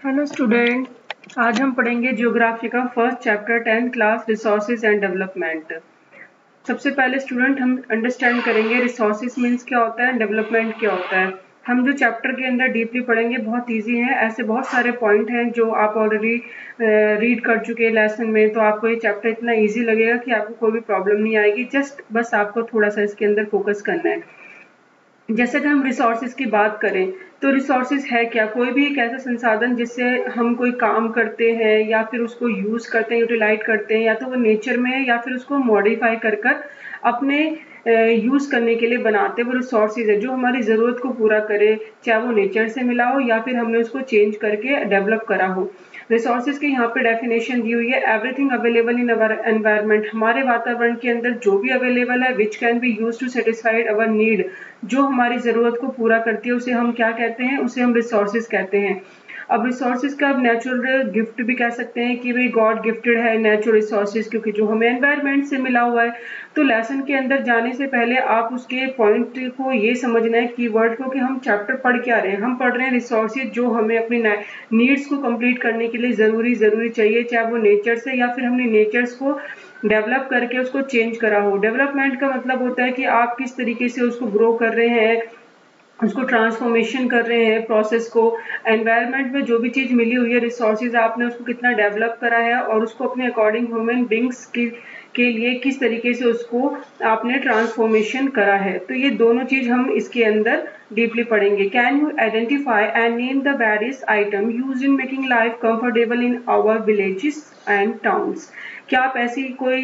Hello student, आज हम पढ़ेंगे ज्योग्राफी का first chapter 10th class resources and development. सबसे पहले स्टूडेंट हम अंडरस्टैंड करेंगे रिसोर्सेज मीन्स क्या होता है, डेवलपमेंट क्या होता है। हम जो चैप्टर के अंदर डीपली पढ़ेंगे बहुत इजी है, ऐसे बहुत सारे पॉइंट हैं जो आप ऑलरेडी रीड कर चुके हैं लेसन में, तो आपको ये चैप्टर इतना इजी लगेगा कि आपको कोई भी प्रॉब्लम नहीं आएगी। बस आपको थोड़ा सा इसके अंदर फोकस करना है। जैसे कि हम रिसोर्सेज की बात करें तो रिसोर्सेज है क्या, कोई भी एक ऐसा संसाधन जिससे हम कोई काम करते हैं या फिर उसको यूज करते हैं, यूटिलाइज करते हैं, या तो वो नेचर में है या फिर उसको मॉडिफाई कर अपने यूज करने के लिए बनाते हैं। वो रिसोर्सेज है जो हमारी जरूरत को पूरा करे, चाहे वो नेचर से मिला हो या फिर हमने उसको चेंज करके डेवलप करा हो। रिसोर्सेज की यहाँ पे डेफिनेशन दी हुई है, everything available in our environment, हमारे वातावरण के अंदर जो भी अवेलेबल है, which can be use to satisfied our need, जो हमारी जरूरत को पूरा करती है उसे हम क्या कहते हैं, उसे हम रिसोर्सेज कहते हैं। अब रिसोर्सेज का नेचुरल गिफ्ट भी कह सकते हैं कि भाई गॉड गिफ्टेड है नेचुरल रिसोर्सेज, क्योंकि जो हमें एनवायरनमेंट से मिला हुआ है। तो लेसन के अंदर जाने से पहले आप उसके पॉइंट को ये समझना है, कीवर्ड को, कि हम चैप्टर पढ़ क्या रहे हैं। हम पढ़ रहे हैं रिसोर्सेज जो हमें अपनी नीड्स को कंप्लीट करने के लिए जरूरी चाहिए, चाहे वो नेचर से या फिर हमने नेचर्स को डेवलप करके उसको चेंज करा हो। डेवलपमेंट का मतलब होता है कि आप किस तरीके से उसको ग्रो कर रहे हैं, उसको ट्रांसफॉर्मेशन कर रहे हैं प्रोसेस को। एनवायरनमेंट में जो भी चीज मिली हुई है रिसोर्सेज, आपने उसको कितना डेवलप करा है और उसको अपने अकॉर्डिंग ह्यूमन बींग्स के लिए किस तरीके से उसको आपने ट्रांसफॉर्मेशन करा है। तो ये दोनों चीज हम इसके अंदर डीपली पढ़ेंगे। Can you identify and name the various item use in making life comfortable in our villages and towns. क्या आप ऐसी कोई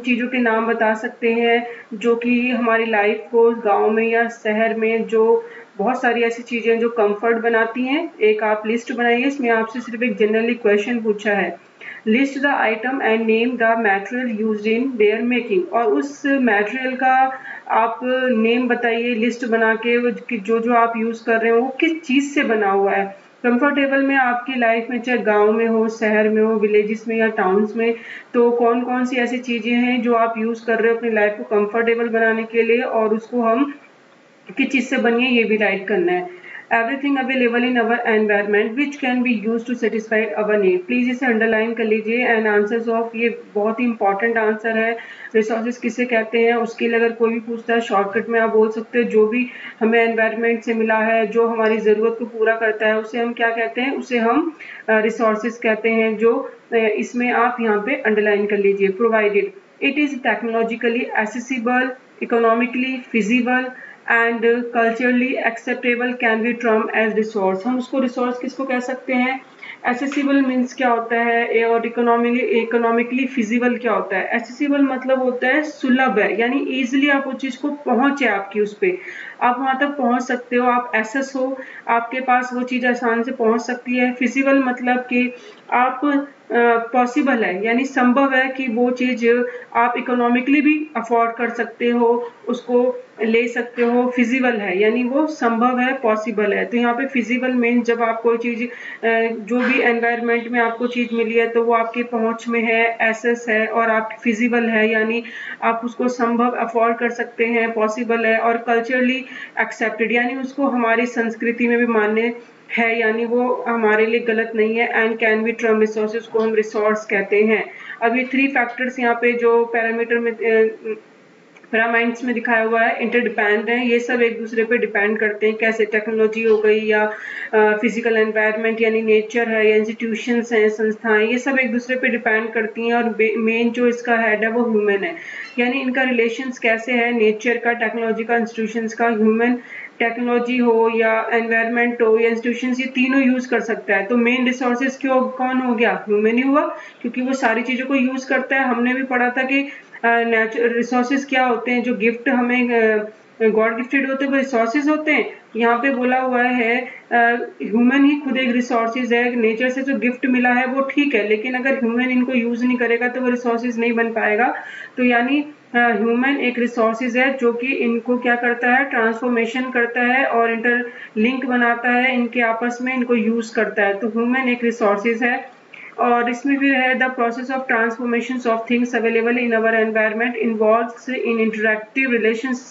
चीजों के नाम बता सकते हैं जो कि हमारी लाइफ को गांव में या शहर में, जो बहुत सारी ऐसी चीजें जो कंफर्ट बनाती हैं। एक आप लिस्ट बनाइए, इसमें आपसे सिर्फ एक जनरली क्वेश्चन पूछा है, list the item and name the material used in their making, और उस मटेरियल का आप नेम बताइए लिस्ट बना के, जो जो आप यूज कर रहे हो वो किस चीज से बना हुआ है। कंफर्टेबल में आपकी लाइफ में, चाहे गांव में हो, शहर में हो, विलेजेस में या टाउन्स में, तो कौन कौन सी ऐसी चीजें हैं जो आप यूज कर रहे हो अपनी लाइफ को कंफर्टेबल बनाने के लिए, और उसको हम किस चीज से बनी है ये भी राइट करना है। Everything available in our environment which can be use to satisfy our need, please इसे अंडरलाइन कर लीजिए। एंड आंसर्स ऑफ, ये बहुत ही इंपॉर्टेंट आंसर है। रिसोर्सेज किसे कहते हैं उसके लिए अगर कोई भी पूछता है, शॉर्टकट में आप बोल सकते हो जो भी हमें एनवायरनमेंट से मिला है, जो हमारी जरूरत को पूरा करता है, उसे हम क्या कहते हैं, उसे हम रिसोर्सेज कहते हैं। जो इसमें आप यहाँ पे अंडरलाइन कर लीजिए। Provided it is technologically accessible, economically feasible and culturally acceptable can be term as resource. हम उसको रिसोर्स किसको कह सकते हैं, एसेसिबल मीन्स क्या होता है, और इकोनॉमिकली फिजिबल क्या होता है। एसेसिबल मतलब होता है सुलभ है, यानी इजिली आप उस चीज को पहुंचे, आपकी उस पे आप वहां तक पहुंच सकते हो, आप एसेस हो, आपके पास वो चीज आसान से पहुंच सकती है। फिजिबल मतलब कि आप पॉसिबल है, यानी संभव है कि वो चीज आप इकोनॉमिकली भी अफोर्ड कर सकते हो, उसको ले सकते हो। फिजिबल है यानी वो संभव है, पॉसिबल है। तो यहाँ पे फिजिबल मीन्स जब आप कोई चीज, जो भी एनवायरनमेंट में आपको चीज मिली है तो वो आपकी पहुंच में है, एसेस है, और आप फिजिबल है यानी आप उसको संभव अफोर्ड कर सकते हैं, पॉसिबल है। और कल्चरली एक्सेप्टेड यानी उसको हमारी संस्कृति में भी मान्य है, यानी वो हमारे लिए गलत नहीं है। And can be term resources को हम रिसोर्स कहते हैं। अब ये 3 फैक्टर्स यहाँ पे जो पैरामीटर में पिरामिड्स में दिखाया हुआ है, इंटरडिपेंड है, ये सब एक दूसरे पे डिपेंड करते हैं। कैसे, टेक्नोलॉजी हो गई या फिजिकल एनवायरनमेंट यानी नेचर है, या इंस्टीट्यूशंस हैं, संस्थाएं, ये सब एक दूसरे पे डिपेंड करती हैं। और मेन जो इसका हेड है वो ह्यूमन है, यानी इनका रिलेशंस कैसे है, नेचर का, टेक्नोलॉजी का, इंस्टीट्यूशंस का। ह्यूमन टेक्नोलॉजी हो या एनवायरनमेंट हो या इंस्टीट्यूशंस, ये तीनों यूज कर सकता है। तो मेन रिसोर्सेज क्यों कौन हो गया, ह्यूमन ही हुआ, क्योंकि वो सारी चीजों को यूज करता है। हमने भी पढ़ा था कि नेचुरल रिसोर्सेज क्या होते हैं, जो गिफ्ट हमें गॉड गिफ्टेड होते हैं वो रिसोर्सेज होते हैं। यहाँ पे बोला हुआ है ह्यूमन ही खुद एक रिसोर्सेज है, नेचर से जो गिफ्ट मिला है वो ठीक है, लेकिन अगर ह्यूमन इनको यूज नहीं करेगा तो वो रिसोर्सेज नहीं बन पाएगा। तो यानी ह्यूमन एक रिसोर्सेज है जो कि इनको क्या करता है, ट्रांसफॉर्मेशन करता है और इंटर लिंक बनाता है इनके आपस में, इनको यूज करता है। तो ह्यूमन एक रिसोर्सेज है। और इसमें भी है, the process of transformation of things available in our environment involves in interactive relations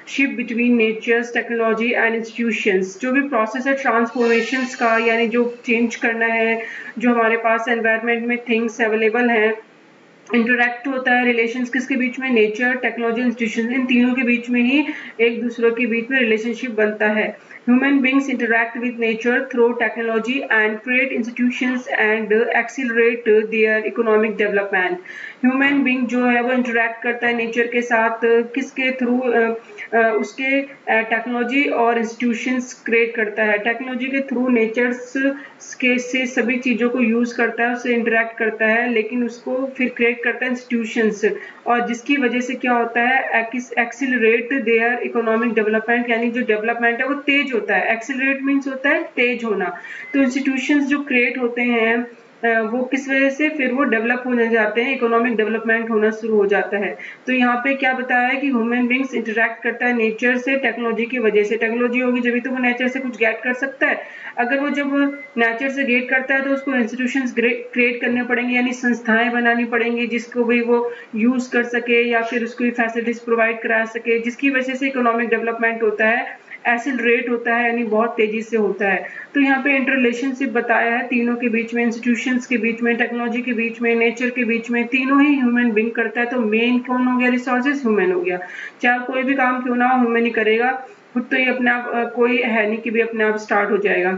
ship between natures, technology and institutions. जो भी प्रोसेस है ट्रांसफॉर्मेशंस का, यानी जो चेंज करना है, जो हमारे पास एनवायरनमेंट में थिंग्स अवेलेबल हैं, इंटरेक्ट होता है रिलेशंस किसके बीच में, नेचर, टेक्नोलॉजी, इंस्टीट्यूशन, इन तीनों के बीच में ही एक दूसरों के बीच में रिलेशनशिप बनता है। Human beings interact with nature through technology and create institutions and accelerate their economic development. Human being जो है वो इंटरेक्ट करता है नेचर के साथ, किसके थ्रू, उसके टेक्नोलॉजी और इंस्टीट्यूशंस क्रिएट करता है। टेक्नोलॉजी के थ्रू नेचर्स के से सभी चीज़ों को यूज़ करता है, उससे इंटरेक्ट करता है, लेकिन उसको फिर क्रिएट करता है इंस्टीट्यूशंस, और जिसकी वजह से क्या होता है, एक्सिलरेट देयर इकोनॉमिक डेवलपमेंट, यानी जो डेवलपमेंट है वो तेज होता है। एक्सिलरेट मीन्स होता है तेज होना। तो इंस्टीट्यूशंस जो क्रिएट होते हैं वो किस वजह से, फिर वो डेवलप होने जाते हैं, इकोनॉमिक डेवलपमेंट होना शुरू हो जाता है। तो यहाँ पे क्या बताया है कि ह्यूमन बींग्स इंटरेक्ट करता है नेचर से टेक्नोलॉजी की वजह से। टेक्नोलॉजी होगी जब तो वो नेचर से कुछ गेट कर सकता है। अगर वो जब नेचर से गेट करता है तो उसको इंस्टीट्यूशंस क्रिएट करने पड़ेंगे, यानी संस्थाएं बनानी पड़ेंगी जिसको भी वो यूज कर सके, या फिर उसको फैसिलिटीज प्रोवाइड करा सके, जिसकी वजह से इकोनॉमिक डेवलपमेंट होता है, एक्सीलरेट होता है, यानी बहुत तेजी से होता है। तो यहाँ पे इंटर रिलेशनशिप बताया है तीनों के बीच में, इंस्टीट्यूशंस के बीच में, टेक्नोलॉजी के बीच में, नेचर के बीच में, तीनों ही ह्यूमन बींग करता है। तो मेन कौन हो गया, रिसोर्सेज, ह्यूमन हो गया। चाहे कोई भी काम क्यों ना हो, ह्यूमन ही करेगा, खुद तो ये अपने आप कोई है नहीं कि भी अपने आप स्टार्ट हो जाएगा।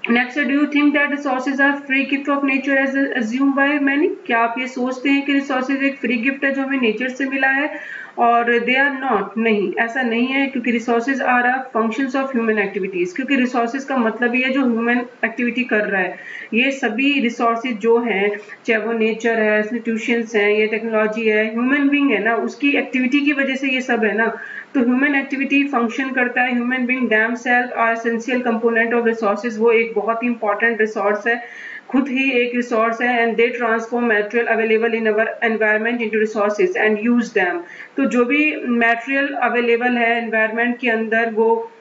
Next, do you think that resources are free gift of nature as assume by many? क्या आप ये सोचते हैं कि रिसोर्सेज एक फ्री गिफ्ट है जो हमें नेचर से मिला है? और दे आर नॉट, नहीं, ऐसा नहीं है, क्योंकि resources are a functions of human activities. क्योंकि रिसोर्सेज का मतलब ही है जो ह्यूमन एक्टिविटी कर रहा है। ये सभी रिसोर्सेज जो हैं, चाहे वो नेचर है, इंस्टीट्यूशंस हैं, ये टेक्नोलॉजी है, ह्यूमन बींग है ना, उसकी एक्टिविटी की वजह से ये सब है ना। तो ह्यूमन एक्टिविटी फंक्शन करता है, human being themselves are essential component of resources, वो एक बहुत ही इंपॉर्टेंट रिसोर्स है, खुद ही एक रिसोर्स है। And they transform material available in our environment into resources and use them. तो जो भी मटेरियल अवेलेबल है एनवायरनमेंट के अंदर, वो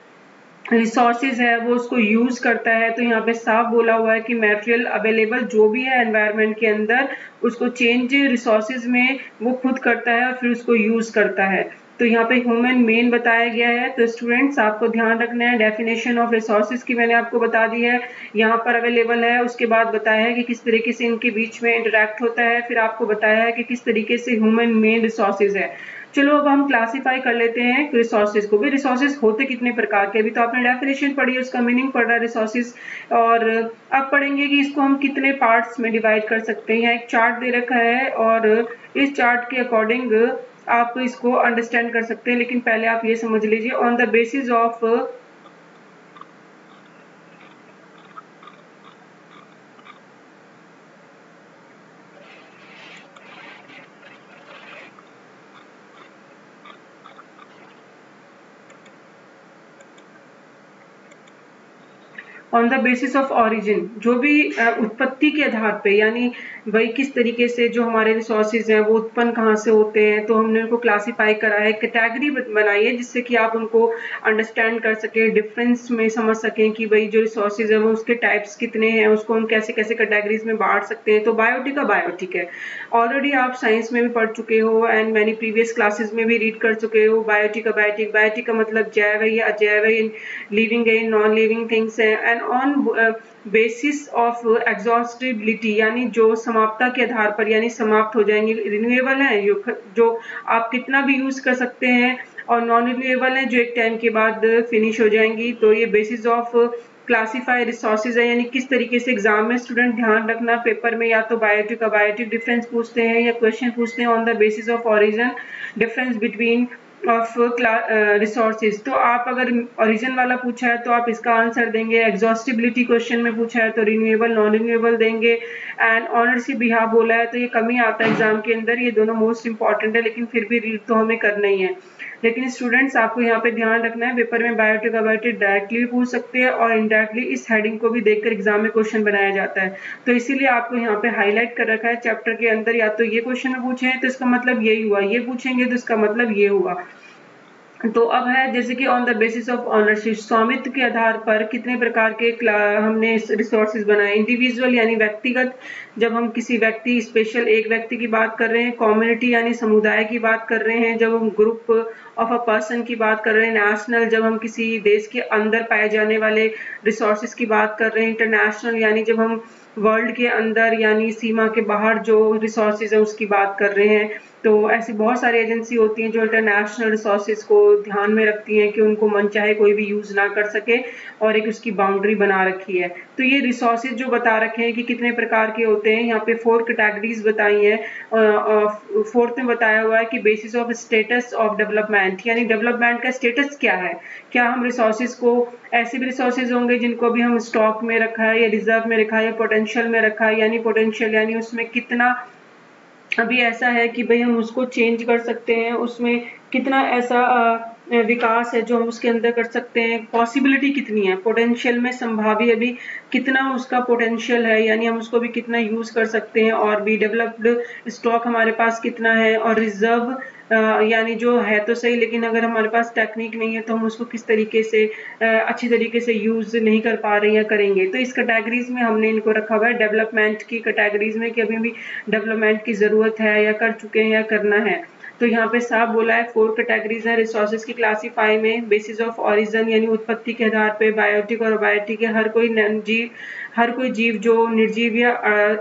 रिसोर्सेज है, वो उसको यूज करता है। तो यहाँ पे साफ बोला हुआ है कि मटेरियल अवेलेबल जो भी है एनवायरनमेंट के अंदर, उसको चेंज रिसोर्सेज में वो खुद करता है और फिर उसको यूज करता है। तो यहाँ पे ह्यूमन मेन बताया गया है। तो स्टूडेंट्स आपको ध्यान रखना है, डेफिनेशन ऑफ रिसोर्सेज की मैंने आपको बता दी है, यहाँ पर अवेलेबल है। उसके बाद बताया है कि किस तरीके से इनके बीच में इंटरेक्ट होता है, फिर आपको बताया है कि किस तरीके से ह्यूमन मेन रिसोर्सेज है। चलो अब हम क्लासिफाई कर लेते हैं रिसोर्सेज को भी। रिसोर्सेज होते कितने प्रकार के, अभी तो आपने डेफिनेशन पढ़ी है, उसका मीनिंग पढ़ा है रिसोर्सेज, और अब पढ़ेंगे कि इसको हम कितने पार्ट्स में डिवाइड कर सकते हैं। एक चार्ट दे रखा है और इस चार्ट के अकॉर्डिंग आप इसको अंडरस्टैंड कर सकते हैं, लेकिन पहले आप ये समझ लीजिए, on the basis of on the basis of origin, जो भी उत्पत्ति के आधार पे, यानी वही किस तरीके से जो हमारे रिसोर्सेज हैं वो उत्पन्न कहाँ से होते हैं, तो हमने उनको क्लासिफाई करा है, कैटेगरी बनाई है, जिससे कि आप उनको अंडरस्टैंड कर सकें, डिफरेंस में समझ सकें कि भाई जो रिसोर्सेज है वो उसके टाइप्स कितने हैं, उसको हम कैसे कैसे कैटेगरीज में बांट सकते हैं। तो बायोटिक का बायोटिक है, ऑलरेडी आप साइंस में भी पढ़ चुके हो एंड मैंने प्रीवियस क्लासेस में भी रीड कर चुके हो। बायोटिक का बायोटिक, बायोटिक का मतलब जैव है या अजैव है, लिविंग है, नॉन लिविंग थिंग्स है, and on basis of exhaustibility, यानी जो समाप्ता के आधार पर, यानी समाप्त हो जाएंगे। रिन्यूएबल है जो आप कितना भी यूज कर सकते हैं, और नॉन रिन्यूएबल है जो एक टाइम के बाद फिनिश हो जाएंगी। तो ये बेसिस ऑफ क्लासिफाई रिसोर्सेज है, यानी किस तरीके से एग्जाम में स्टूडेंट ध्यान रखना, पेपर में या तो बायोटिक का बायोटिक डिफरेंस पूछते हैं या क्वेश्चन पूछते हैं on the basis of origin, difference between of resources. तो आप अगर ओरिजिन वाला पूछा है तो आप इसका आंसर देंगे, एग्जॉस्टिबिलिटी क्वेश्चन में पूछा है तो रिन्यूएबल नॉन रिन्यूएबल देंगे, एंड ऑनरशिप भी हाँ बोला है तो ये कम ही आता है एग्जाम के अंदर। ये दोनों मोस्ट इंपॉर्टेंट है, लेकिन फिर भी रीड तो हमें करना ही है। लेकिन स्टूडेंट्स आपको यहाँ पे ध्यान रखना है, पेपर में बायोटिक का बायोटिक डायरेक्टली भी पूछ सकते हैं और इनडायरेक्टली इस हेडिंग को भी देखकर एग्जाम में क्वेश्चन बनाया जाता है। तो इसीलिए आपको यहाँ पे हाईलाइट कर रखा है चैप्टर के अंदर, या तो ये क्वेश्चन में पूछे हैं तो इसका मतलब यही हुआ, ये पूछेंगे तो इसका मतलब ये हुआ। तो अब है जैसे कि on the basis of ownership, स्वामित्व के आधार पर कितने प्रकार के हमने रिसोर्सेज बनाए। इंडिविजुअल यानी व्यक्तिगत, जब हम किसी व्यक्ति स्पेशल एक व्यक्ति की बात कर रहे हैं। कम्युनिटी यानी समुदाय की बात कर रहे हैं, जब हम ग्रुप ऑफ अ पर्सन की बात कर रहे हैं। नेशनल, जब हम किसी देश के अंदर पाए जाने वाले रिसोर्सेज की बात कर रहे हैं। इंटरनेशनल यानी जब हम वर्ल्ड के अंदर यानी सीमा के बाहर जो रिसोर्सेज है उसकी बात कर रहे हैं। तो ऐसी बहुत सारी एजेंसी होती हैं जो इंटरनेशनल रिसोर्सेज को ध्यान में रखती हैं कि उनको मनचाहे कोई भी यूज ना कर सके, और एक उसकी बाउंड्री बना रखी है। तो ये रिसोर्सेज जो बता रखे हैं कि कितने प्रकार के होते हैं, यहाँ पे 4 कैटेगरीज बताई हैं। 4th में बताया हुआ है कि basis of status of development, यानी डेवलपमेंट का स्टेटस क्या है। क्या हम रिसोर्सेज को, ऐसे भी रिसोर्सेज होंगे जिनको भी हम स्टॉक में रखा है या रिजर्व में रखा है या पोटेंशियल में रखा है। यानी पोटेंशियल यानी उसमें कितना अभी ऐसा है कि भाई हम उसको चेंज कर सकते हैं, उसमें कितना ऐसा विकास है जो हम उसके अंदर कर सकते हैं, पॉसिबिलिटी कितनी है। पोटेंशियल में संभाव्य अभी कितना उसका पोटेंशियल है, यानी हम उसको भी कितना यूज कर सकते हैं। और भी डेवलप्ड स्टॉक हमारे पास कितना है। और रिजर्व यानी जो है तो सही, लेकिन अगर हमारे पास टेक्निक नहीं है तो हम उसको किस तरीके से अच्छी तरीके से यूज नहीं कर पा रहे हैं, करेंगे। तो इस कैटेगरीज में हमने इनको रखा हुआ है, डेवलपमेंट की कैटेगरीज में, कि अभी भी डेवलपमेंट की जरूरत है या कर चुके हैं या करना है। तो यहाँ पे साफ बोला है 4 कैटेगरीज है रिसोर्सेज की क्लासीफाई में। बेसिस ऑफ ओरिजिन यानी उत्पत्ति के आधार पे, बायोटिक और अबायोटिक है, हर कोई जीव जो निर्जीव या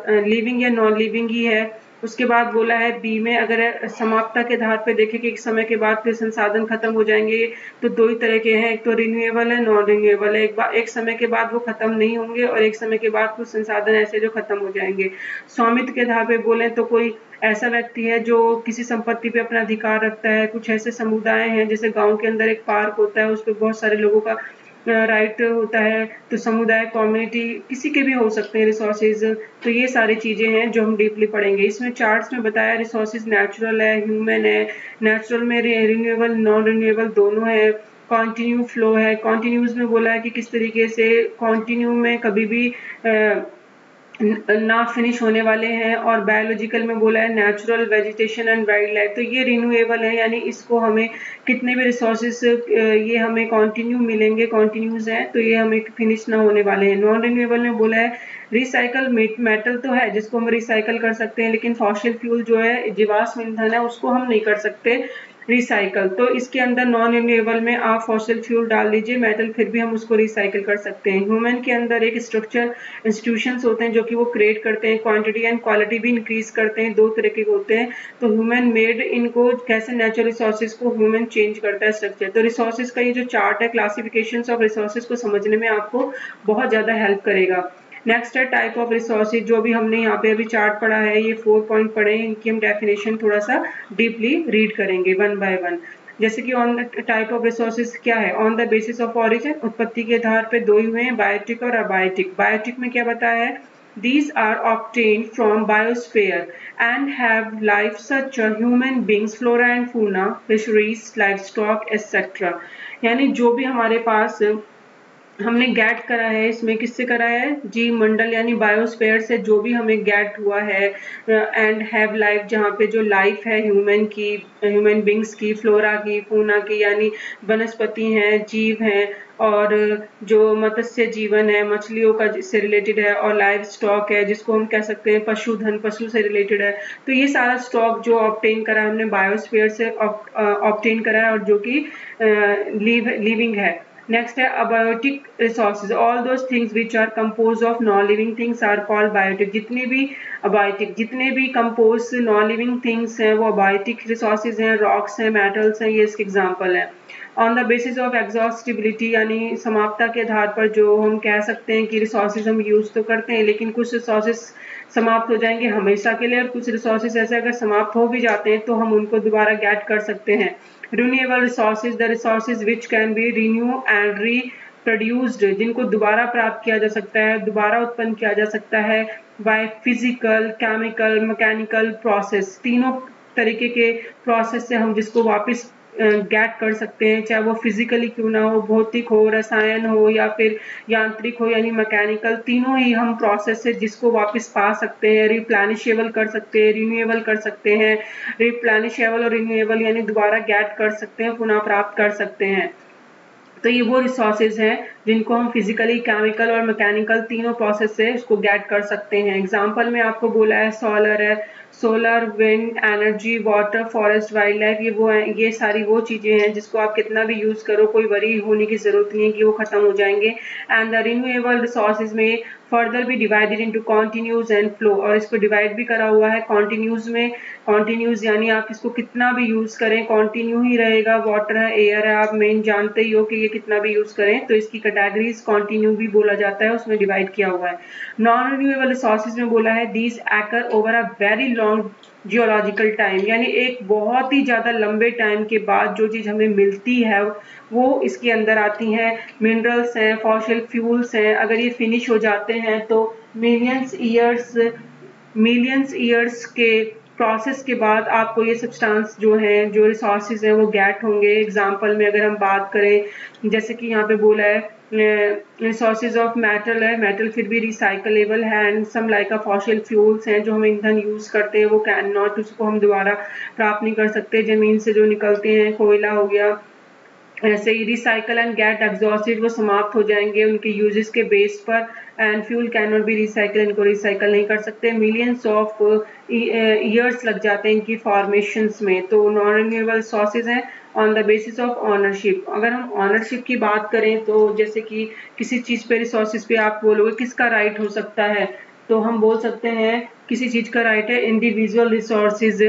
लिविंग या नॉन लिविंग ही है। उसके बाद बोला है बी में, अगर समाप्ता के आधार पे देखें कि एक समय के बाद फिर संसाधन खत्म हो जाएंगे, तो 2 ही तरह के हैं, एक तो रिन्यूएबल है, नॉन रिन्यूएबल है। एक समय के बाद वो खत्म नहीं होंगे और एक समय के बाद कुछ संसाधन ऐसे जो खत्म हो जाएंगे। स्वामित्व के आधार पे बोले तो कोई ऐसा व्यक्ति है जो किसी संपत्ति पे अपना अधिकार रखता है। कुछ ऐसे समुदाय हैं, जैसे गांव के अंदर एक पार्क होता है, उस पर बहुत सारे लोगों का राइट होता है। तो समुदाय, कम्युनिटी, किसी के भी हो सकते हैं रिसोर्सेज। तो ये सारी चीजें हैं जो हम डीपली पढ़ेंगे। इसमें चार्ट्स में बताया रिसोर्सेज नेचुरल है, ह्यूमन है। नेचुरल में रिन्यूएबल, नॉन रिन्यूएबल दोनों है। कॉन्टिन्यू फ्लो है। कॉन्टिन्यूज में बोला है कि किस तरीके से कॉन्टिन्यू में कभी भी ना फिनिश होने वाले हैं। और बायोलॉजिकल में बोला है natural, vegetation and wild life. तो ये रिन्यूएबल है, यानी इसको हमें कितने भी रिसोर्सेज ये हमें कंटिन्यू मिलेंगे, कंटिन्यूज हैं, तो ये हमें फिनिश ना होने वाले हैं। नॉन रिन्यूएबल में बोला है रिसाइकल मेटल तो है जिसको हम रिसाइकल कर सकते हैं, लेकिन फॉसिल फ्यूल जो है, जीवाश्म ईंधन है, उसको हम नहीं कर सकते रिसाइकल। तो इसके अंदर नॉन रिन्यूएबल में आप फॉसिल फ्यूल डाल दीजिए, मेटल, फिर भी हम उसको रिसाइकल कर सकते हैं। ह्यूमन के अंदर एक स्ट्रक्चर, इंस्टीट्यूशंस होते हैं जो कि वो क्रिएट करते हैं, क्वांटिटी एंड क्वालिटी भी इंक्रीज करते हैं। 2 तरह के होते हैं। तो ह्यूमन मेड, इनको कैसे नेचुरल रिसोर्सेज को ह्यूमन चेंज करता है स्ट्रक्चर। तो रिसोर्सेज का ये जो चार्ट है, क्लासिफिकेशन ऑफ रिसोर्सेज को समझने में आपको बहुत ज्यादा हेल्प करेगा। नेक्स्ट है टाइप ऑफ रिसोर्सेज, जो भी हमने यहाँ पे अभी चार्ट पढ़ा है, ये 4 पॉइंट पढ़े हैं, इनकी हम डेफिनेशन थोड़ा सा डीपली रीड करेंगे वन बाय वन। जैसे कि on the type of resources क्या है, on the basis of origin, उत्पत्ति के आधार पे 2 ही हुए हैं, बायोटिक और अबायोटिक। बायोटिक में क्या बताया है, these are obtained from biosphere and have life such as human beings, flora and fauna, fisheries, livestock, etc. यानी जो भी हमारे पास हमने गेट करा है, इसमें किससे करा है, जीव मंडल यानी बायोस्फीयर से जो भी हमें गेट हुआ है। एंड हैव लाइफ, जहाँ पे जो लाइफ है ह्यूमन की, ह्यूमन बींग्स की, फ्लोरा की, फूना की, यानी वनस्पति हैं, जीव हैं, और जो मत्स्य जीवन है, मछलियों का जिससे रिलेटेड है, और लाइव स्टॉक है जिसको हम कह सकते हैं पशुधन, पशु से रिलेटेड है। तो ये सारा स्टॉक जो ऑब्टेन करा है हमने बायोस्फीयर से ऑब्टेन करा है, और जो कि लिविंग है। नेक्स्ट है abiotic resources, all those things which are compose of non living things are called biotic. जितने भी अबायोटिक, जितने भी कंपोज नॉन लिविंग थिंग्स हैं वो अबायोटिक रिसोर्सेज हैं। रॉक्स हैं, मेटल्स हैं, ये इसके एग्जाम्पल है। On the basis of exhaustibility, यानी समाप्ता के आधार पर जो हम कह सकते हैं कि रिसोर्सेज हम यूज तो करते हैं, लेकिन कुछ रिसोर्सेज समाप्त हो जाएंगे हमेशा के लिए, और कुछ रिसोर्सेज ऐसे अगर समाप्त हो भी जाते हैं तो हम उनको दोबारा गेट कर सकते हैं। Renewable resources, the resources which can be renew and reproduced, जिनको दोबारा प्राप्त किया जा सकता है, दोबारा उत्पन्न किया जा सकता है by physical, chemical, mechanical process. तीनों तरीके के प्रोसेस से हम जिसको वापस गेट कर सकते हैं, चाहे वो फिजिकली क्यों ना हो, भौतिक हो, रसायन हो या फिर यांत्रिक हो यानी मैकेनिकल, तीनों ही हम प्रोसेस से जिसको वापस पा सकते हैं, रिप्लेनिशेबल कर सकते हैं, रिन्यूएबल कर सकते हैं। रिप्लेनिशेबल और रिन्यूएबल यानी दोबारा गेट कर सकते हैं, पुनः प्राप्त कर सकते हैं। तो ये वो रिसोर्सेज हैं जिनको हम फिजिकली, केमिकल और मैकेनिकल तीनों प्रोसेस से उसको गेट कर सकते हैं। एग्जांपल में आपको बोला है सोलर है, solar, wind energy, water, forest, wild life, ये वो है, ये सारी वो चीजें हैं जिसको आप कितना भी यूज करो कोई वरी होने की जरूरत नहीं है कि वो खत्म हो जाएंगे। एंड द रिन्यूएबल रिसोर्सेज में फर्दर भी divided into continues and flow, और इसको डिवाइड भी करा हुआ है कॉन्टिन्यूज में। कॉन्टिन्यूज यानी आप इसको कितना भी यूज करें कॉन्टिन्यू ही रहेगा। वाटर है, एयर है, आप मेन जानते ही हो कि ये कितना भी यूज करें तो इसकी कैटेगरीज कॉन्टिन्यू भी बोला जाता है, उसमें डिवाइड किया हुआ है। नॉन रिन्यूएबल रिसोर्सेज में बोला है दीज एक्कर over a very long geological time, यानी एक बहुत ही ज्यादा लंबे टाइम के बाद जो चीज हमें मिलती है वो इसके अंदर आती हैं। मिनरल्स हैं, फॉसिल फ्यूल्स हैं, अगर ये फिनिश हो जाते हैं तो मिलियंस ईयर्स के प्रोसेस के बाद आपको ये सब्सटेंस जो है, जो रिसोर्सेज हैं वो गेट होंगे। एग्जांपल में अगर हम बात करें जैसे कि यहाँ पे बोला है रिसोर्सेज ऑफ मेटल है, मेटल फिर भी रिसाइकलेबल है, and some like a fossil fuels हैं जो हम ईंधन यूज करते हैं वो कैन नॉट, उसको हम दोबारा प्राप्त नहीं कर सकते, जमीन से जो निकलते हैं, कोयला हो गया। ऐसे ही रिसाइकल एंड गेट एग्जॉस्टेड, वो समाप्त हो जाएंगे उनके यूजेस के बेस पर। And fuel can not be recycle, इनको रिसाइकल नहीं कर सकते। मिलियंस ऑफ ईयर्स लग जाते हैं इनकी फॉर्मेशंस में। तो नॉन रिन्यूएबल सोर्सेज हैं on the basis of ownership. अगर हम ऑनरशिप की बात करें तो जैसे कि किसी चीज पे, रिसोर्सेज पे आप बोलोगे किसका राइट हो सकता है, तो हम बोल सकते हैं किसी चीज का राइट है individual resources.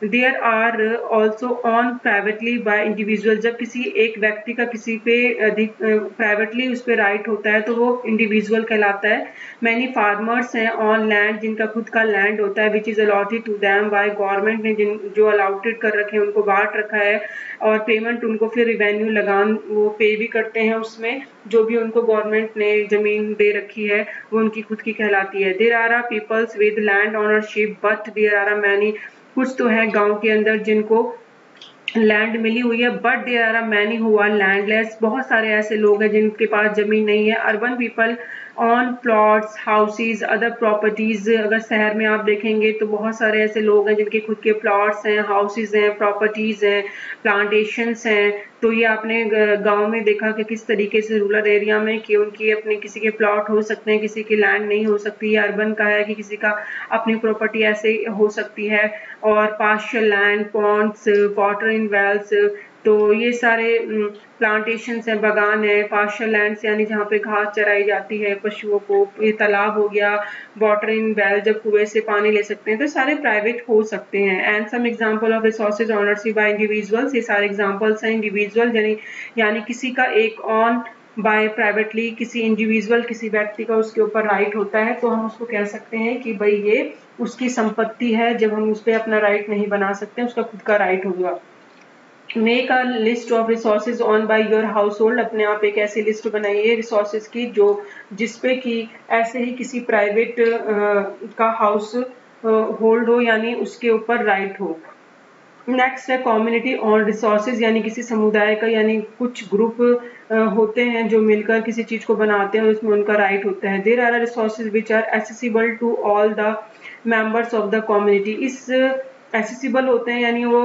There are also owned privately by individual, जब किसी एक व्यक्ति का किसी पे अधिक प्राइवेटली उस पर राइट होता है तो वो इंडिविजुअल कहलाता है। मैनी फार्मर्स हैं ऑन लैंड, जिनका खुद का लैंड होता है, which is allotted to them by government ने, जिन जो अलॉटेड कर रखे हैं उनको बांट रखा है, और पेमेंट उनको फिर रिवेन्यू लगान वो पे भी करते हैं उसमें, जो भी उनको गवर्नमेंट ने जमीन दे रखी है वो उनकी खुद की कहलाती है। There are peoples with land ownership but there are many, कुछ तो है गांव के अंदर जिनको लैंड मिली हुई है, but there are many who are landless, बहुत सारे ऐसे लोग हैं जिनके पास जमीन नहीं है। Urban people on plots, houses, other properties, अगर शहर में आप देखेंगे तो बहुत सारे ऐसे लोग हैं जिनके खुद के प्लॉट्स हैं, हाउसेज हैं, प्रॉपर्टीज हैं, प्लांटेशंस हैं। तो ये आपने गांव में देखा कि किस तरीके से रूरल एरिया में कि उनकी अपने किसी के प्लॉट हो सकते हैं, किसी की लैंड नहीं हो सकती। या अर्बन का है कि किसी का अपनी प्रॉपर्टी ऐसे हो सकती है। और partial land, ponds, water in wells, तो ये सारे प्लांटेशंस हैं, बागान है। पार्शियल लैंड्स यानी जहाँ पे घास चराई जाती है पशुओं को, ये तालाब हो गया। वाटर इन वेल, जब कुएं से पानी ले सकते हैं, तो सारे प्राइवेट हो सकते हैं। And some example of resources ownership by individuals, ये सारे एग्जांपल्स हैं इंडिविजुअल यानी किसी का एक ऑन बाय प्राइवेटली, किसी इंडिविजुअल, किसी व्यक्ति का उसके ऊपर राइट होता है, तो हम उसको कह सकते हैं कि भाई ये उसकी संपत्ति है, जब हम उस पर अपना राइट नहीं बना सकते, उसका खुद का राइट होगा। Make a list of resources on by your house hold, अपने आप एक ऐसी लिस्ट बनाइए रिसोर्सेज की जो जिसपे कि ऐसे ही किसी प्राइवेट का हाउस होल्ड हो, यानी उसके ऊपर राइट हो। नेक्स्ट है कम्युनिटी ऑन रिसोर्सेज, यानी किसी समुदाय का, यानी कुछ ग्रुप होते हैं जो मिलकर किसी चीज को बनाते हैं और उसमें उनका राइट होता है। There are resources which are accessible to all the members of the community, इस एक्सेसिबल होते हैं यानी वो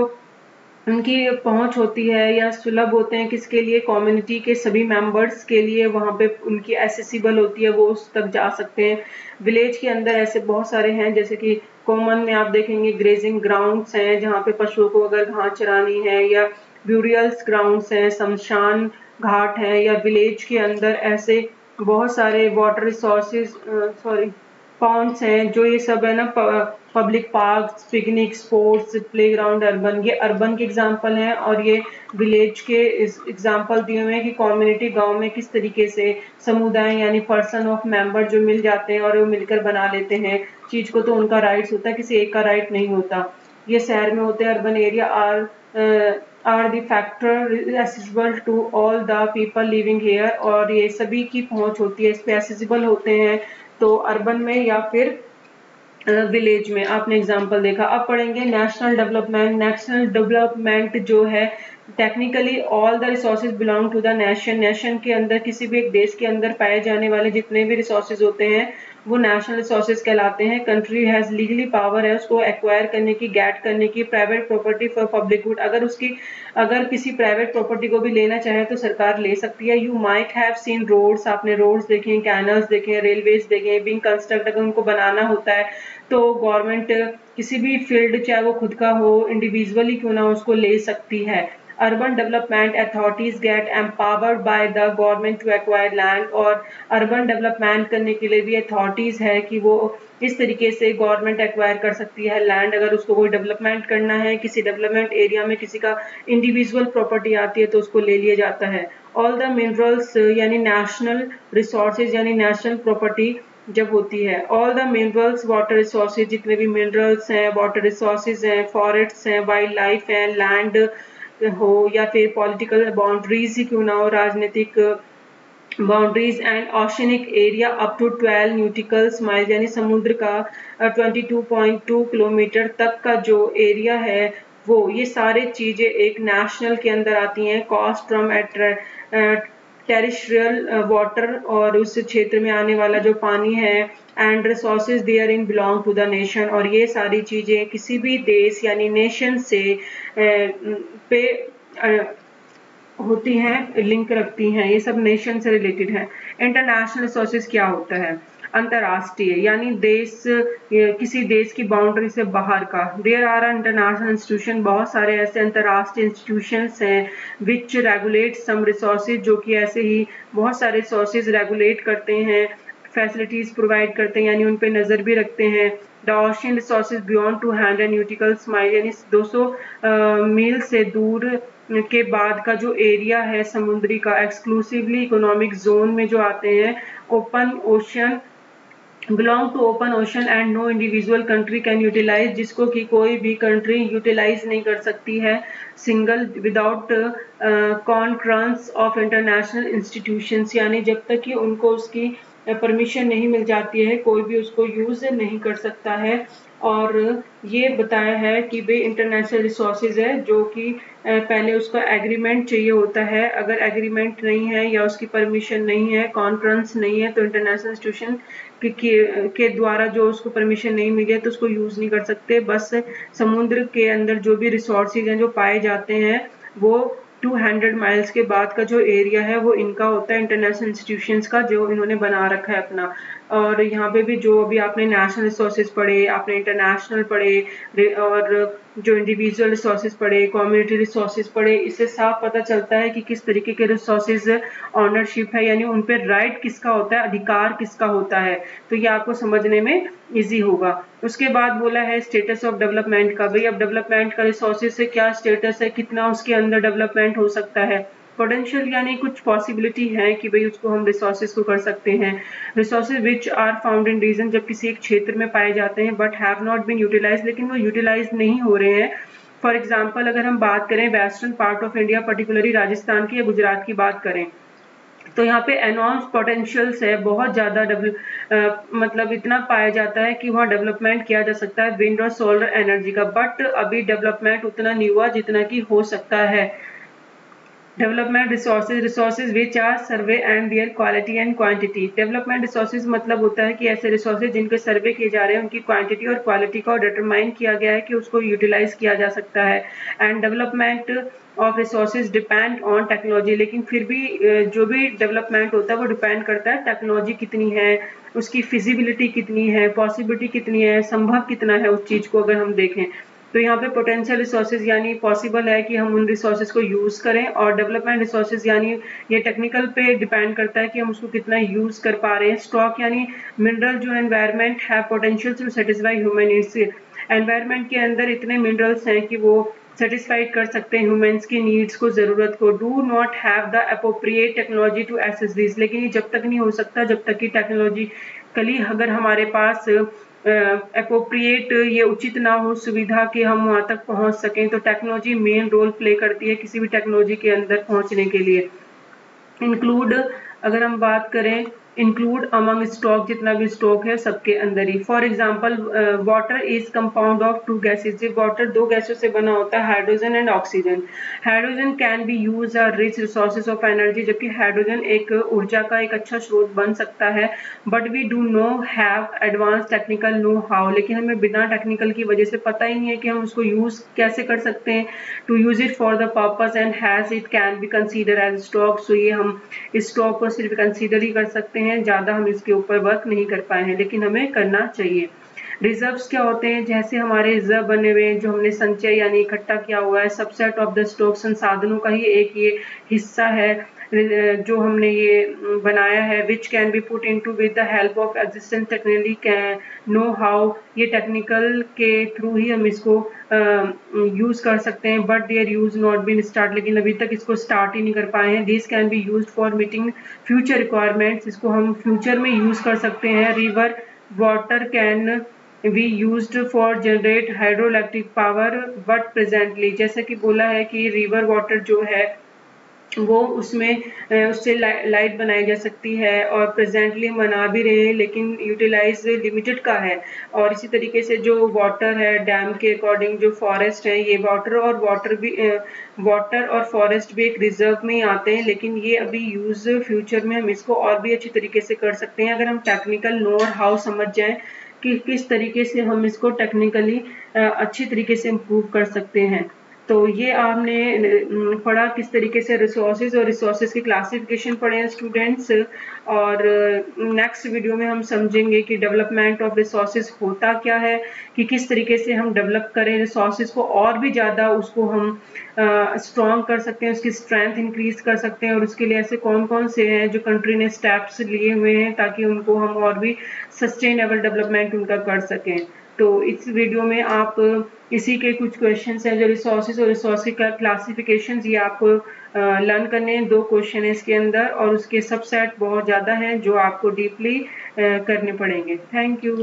उनकी पहुंच होती है या सुलभ होते हैं, किसके लिए, कम्युनिटी के सभी मेंबर्स के लिए, वहां पे उनकी एक्सेसिबल होती है, वो उस तक जा सकते हैं। विलेज के अंदर ऐसे बहुत सारे हैं, जैसे कि कॉमन में आप देखेंगे ग्रेजिंग ग्राउंड्स हैं जहाँ पे पशुओं को अगर घास चरानी है, या ब्यूरियल्स ग्राउंड्स हैं, शमशान घाट है, या विलेज के अंदर ऐसे बहुत सारे वाटर रिसोर्सेज पॉन्ड्स हैं, जो ये सब है ना, public park, picnic spots, playground. Urban, ये अर्बन के एग्जांपल हैं, और ये विलेज के एग्जांपल दिए हुए हैं कि कम्युनिटी गांव में किस तरीके से समुदाय यानी पर्सन ऑफ मेंबर जो मिल जाते हैं और वो मिलकर बना लेते हैं चीज को, तो उनका राइट्स होता है, किसी एक का राइट नहीं होता। ये शहर में होते हैं। Urban area are the factor accessible to all the people living here, और ये सभी की पहुंच होती है, इस पे एक्सेसिबल होते हैं, तो अर्बन में या फिर विलेज में। आपने एग्जांपल देखा। अब पढ़ेंगे नेशनल डेवलपमेंट। नेशनल डेवलपमेंट जो है technically all the resources belong to the nation. Nation के अंदर, किसी भी एक देश के अंदर पाए जाने वाले जितने भी रिसोर्सेज होते हैं वो नेशनल रिसोर्सेज कहलाते हैं। कंट्री हैज लीगली पावर है उसको एक्वायर करने की, गेट करने की। Private property for public good, अगर किसी प्राइवेट प्रॉपर्टी को भी लेना चाहे तो सरकार ले सकती है। You might have seen roads, आपने रोड्स देखे हैं, कैनल्स देखे हैं, रेलवेज देखे हैं, बीइंग कंस्ट्रक्ट, अगर उनको बनाना होता है तो गवर्नमेंट किसी भी फील्ड, चाहे वो खुद का हो, इंडिविजुअली क्यों ना, उसको ले सकती है। Urban development authorities get empowered by the government to acquire land, और अर्बन डेवलपमेंट करने के लिए भी अथॉरिटीज है कि वो इस तरीके से गवर्नमेंट एक्वायर कर सकती है लैंड। अगर उसको कोई डेवलपमेंट करना है, किसी डेवलपमेंट एरिया में किसी का इंडिविजुअल प्रॉपर्टी आती है तो उसको ले लिया जाता है। ऑल द मिनरल्स यानी नेशनल रिसोर्सेज यानी नेशनल प्रॉपर्टी जब होती है। All the minerals, water resources, जितने भी मिनरल्स हैं, वाटर रिसोर्सेज हैं, फॉरेस्ट्स हैं, वाइल्ड लाइफ है, लैंड हो या फिर पॉलिटिकल बाउंड्रीज ही क्यों ना हो, राजनीतिक boundaries, and oceanic area up to 12 nauticals mile यानी समुद्र का 22.2 किलोमीटर तक का जो एरिया है वो, ये सारे चीजें एक नेशनल के अंदर आती हैं। कॉस्ट फ्रॉम टेरिस्ट्रियल वाटर, और उस क्षेत्र में आने वाला जो पानी है, and resources therein belong to the nation, और ये सारी चीजें किसी भी देश यानी नेशन से पे होती हैं, लिंक रखती हैं, ये सब नेशन से रिलेटेड है। इंटरनेशनल रिसोर्सेज क्या होता है? अंतरराष्ट्रीय यानी देश, किसी देश की बाउंड्री से बाहर का। देयर आर इंटरनेशनल इंस्टीट्यूशन, बहुत सारे ऐसे अंतरराष्ट्रीय इंस्टीट्यूशंस हैं विच रेगुलेट सम रिसोर्सेज, जो कि ऐसे ही बहुत सारे रिसोर्सेज रेगुलेट करते हैं, फैसिलिटीज प्रोवाइड करते हैं, यानी उन पे नजर भी रखते हैं। The ocean resources beyond 200 nauticals mile यानी 200 मील से दूर के बाद का जो एरिया है समुद्री का, एक्सक्लूसिवली इकोनॉमिक जोन में जो आते हैं। Open ocean, belong to open ocean and no individual country can utilise, जिसको कि कोई भी कंट्री यूटिलाइज नहीं कर सकती है single without concurrence of international institutions, यानी जब तक कि उनको उसकी परमिशन नहीं मिल जाती है कोई भी उसको यूज नहीं कर सकता है। और ये बताया है कि भाई इंटरनेशनल रिसोर्सेज है जो कि पहले उसका एग्रीमेंट चाहिए होता है। अगर एग्रीमेंट नहीं है या उसकी परमिशन नहीं है, कॉन्फ्रेंस नहीं है, तो इंटरनेशनल इंस्टीट्यूशन के द्वारा जो उसको परमिशन नहीं मिली है तो उसको यूज नहीं कर सकते। बस समुद्र के अंदर जो भी रिसोर्सेज हैं जो पाए जाते हैं वो 200 माइल्स के बाद का जो एरिया है वो इनका होता है, इंटरनेशनल इंस्टीट्यूशंस का, जो इन्होंने बना रखा है अपना। और यहाँ पे भी जो अभी आपने नेशनल रिसोर्सेज पढ़े, आपने इंटरनेशनल पढ़े, और जो इंडिविजुअल रिसोर्सेज पढ़े, कम्युनिटी रिसोर्सेज पढ़े, इससे साफ पता चलता है कि किस तरीके के रिसोर्सेज ऑनरशिप है, यानी उन पे राइट किसका होता है, अधिकार किसका होता है। तो ये आपको समझने में इजी होगा। उसके बाद बोला है स्टेटस ऑफ डेवलपमेंट का। भाई अब डेवलपमेंट का रिसोर्सेज से क्या स्टेटस है, कितना उसके अंदर डेवलपमेंट हो सकता है। पोटेंशियल यानी कुछ पॉसिबिलिटी है कि भाई उसको हम रिसोर्सेज को कर सकते हैं। Resources which are found in region, जब किसी एक क्षेत्र में पाए जाते हैं but have not been utilise, लेकिन वो यूटिलाइज नहीं हो रहे हैं। फॉर एग्जाम्पल अगर हम बात करें western part of India, particularly Rajasthan की या गुजरात की बात करें, तो यहाँ पे एनॉर्म्स पोटेंशियल्स है, बहुत ज्यादा मतलब इतना पाया जाता है कि वहाँ डेवलपमेंट किया जा सकता है विंड और सोलर एनर्जी का, बट अभी डेवलपमेंट उतना नहीं हुआ जितना कि हो सकता है। Development resources, resources which are survey and their quality and quantity. Development resources मतलब होता है कि ऐसे रिसोर्सेज जिनके सर्वे किए जा रहे हैं उनकी क्वांटिटी और क्वालिटी को डिटरमाइन किया गया है कि उसको यूटिलाइज किया जा सकता है। And development of resources depend on technology, लेकिन फिर भी जो भी डेवलपमेंट होता है वो डिपेंड करता है टेक्नोलॉजी कितनी है, उसकी फिजिबिलिटी कितनी है, पॉसिबिलिटी कितनी है, संभव कितना है उस चीज को अगर हम देखें। तो यहाँ पे पोटेंशियल रिसोर्सेज यानी पॉसिबल है कि हम उन रिसोर्सेज को यूज करें, और डेवलपमेंट रिसोर्सेज यानी ये टेक्निकल पे डिपेंड करता है कि हम उसको कितना यूज कर पा रहे हैं। स्टॉक यानी मिनरल जो एनवायरमेंट है potential to satisfy human needs, environment के अंदर इतने मिनरल्स हैं कि वो सेटिस्फाइड कर सकते हैं ह्यूमंस की नीड्स को, जरूरत को। Do not have the appropriate technology to access this, लेकिन ये जब तक नहीं हो सकता जब तक कि टेक्नोलॉजिकली अगर हमारे पास अप्रोप्रिएट ये उचित ना हो सुविधा कि हम वहां तक पहुंच सकें। तो टेक्नोलॉजी मेन रोल प्ले करती है किसी भी टेक्नोलॉजी के अंदर पहुंचने के लिए। इंक्लूड अगर हम बात करें इंक्लूड अमंग स्टॉक, जितना भी स्टॉक है सबके अंदर ही। For example water is compound of two gases, water दो गैसों से बना होता है, hydrogen and oxygen. Hydrogen can be use a rich resources of energy, जबकि हाइड्रोजन एक ऊर्जा का एक अच्छा स्रोत बन सकता है। But we do no have advance technical know how, लेकिन हमें बिना टेक्निकल की वजह से पता ही नहीं है कि हम उसको यूज कैसे कर सकते हैं। To use it for the purpose and has it can be consider as stock, so ये हम इस स्टॉक को सिर्फ कंसीडर ही कर सकते हैं, ज्यादा हम इसके ऊपर वर्क नहीं कर पाए हैं, लेकिन हमें करना चाहिए। रिजर्व्स क्या होते हैं, जैसे हमारे रिजर्व बने हुए हैं जो हमने संचय यानी इकट्ठा किया हुआ है, सबसेट ऑफ द स्टॉक, संसाधनों का ही एक ये हिस्सा है जो हमने ये बनाया है। Which can be put into with the help of existence technically know how, ये टेक्निकल के थ्रू ही हम इसको यूज कर सकते हैं। But there use not been start, लेकिन अभी तक इसको स्टार्ट ही नहीं कर पाए हैं। This can be use for meeting future requirements, इसको हम फ्यूचर में यूज कर सकते हैं। River water can be used for generate hydro electric power, but presently, जैसे कि बोला है कि रिवर वाटर जो है वो उसमें उससे लाइट बनाई जा सकती है, और प्रेजेंटली हम बना भी रहे हैं, लेकिन यूटिलाइज लिमिटेड का है। और इसी तरीके से जो वाटर है डैम के अकॉर्डिंग, जो फॉरेस्ट है, ये वाटर और फॉरेस्ट भी एक रिजर्व में ही आते हैं, लेकिन ये अभी यूज फ्यूचर में हम इसको और भी अच्छी तरीके से कर सकते हैं अगर हम टेक्निकल नो और हाउ समझ जाएं कि किस तरीके से हम इसको टेक्निकली अच्छी तरीके से इम्प्रूव कर सकते हैं। तो ये आपने पढ़ा किस तरीके से रिसोर्सेज और रिसोर्सेज की क्लासिफिकेशन पढ़े हैं स्टूडेंट्स। और नेक्स्ट वीडियो में हम समझेंगे कि डेवलपमेंट ऑफ रिसोर्सेज होता क्या है, कि किस तरीके से हम डेवलप करें रिसोर्सेज को, और भी ज़्यादा उसको हम स्ट्रॉन्ग कर सकते हैं, उसकी स्ट्रेंथ इंक्रीज कर सकते हैं, और उसके लिए ऐसे कौन कौन से हैं जो कंट्री ने स्टेप्स लिए हुए हैं ताकि उनको हम और भी सस्टेनेबल डेवलपमेंट उनका कर सकें। तो इस वीडियो में आप इसी के कुछ क्वेश्चंस हैं जो रिसोर्सेज और रिसोर्स का क्लासिफिकेशन, ये आपको लर्न करने हैं। 2 क्वेश्चन है इसके अंदर, और उसके सबसेट बहुत ज़्यादा हैं जो आपको डीपली करने पड़ेंगे। Thank you.